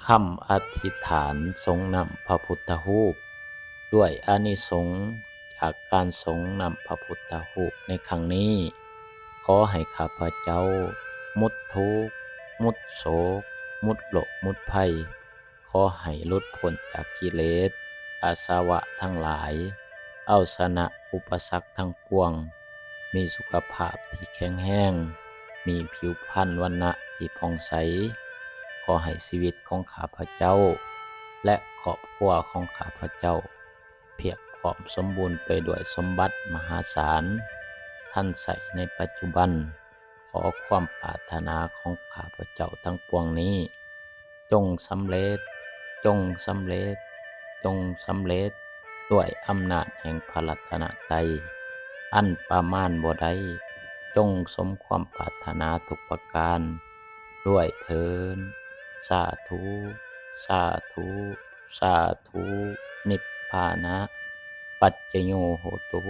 คำอธิษฐานทรงนำพระพุทธรูปด้วยอานิสงส์จากการทรงนำพระพุทธรูปในครั้งนี้ขอให้ข้าพเจ้ามุดทุกข์มุดโศกมุดโลกมุดภัยขอให้หลุดพ้นจากกิเลสอาสวะทั้งหลายเอาชนะอุปสรรคทั้งปวงมีสุขภาพที่แข็งแรงมีผิวพรรณวรรณะที่ผ่องใสขอให้ชีวิตของข้าพเจ้าและครอบครัวของข้าพเจ้าเพียบพร้อมสมบูรณ์ไปด้วยสมบัติมหาศาลท่านใส่ในปัจจุบันขอความปรารถนาของข้าพเจ้าทั้งปวงนี้จงสำเร็จจงสำเร็จจงสำเร็จด้วยอำนาจแห่งพระรัตนตรัยอันประมาณบ่ได้จงสมความปรารถนาทุกประการด้วยเถิดสาธุสาธุสาธุนิพพานะปัจจโยโหตุ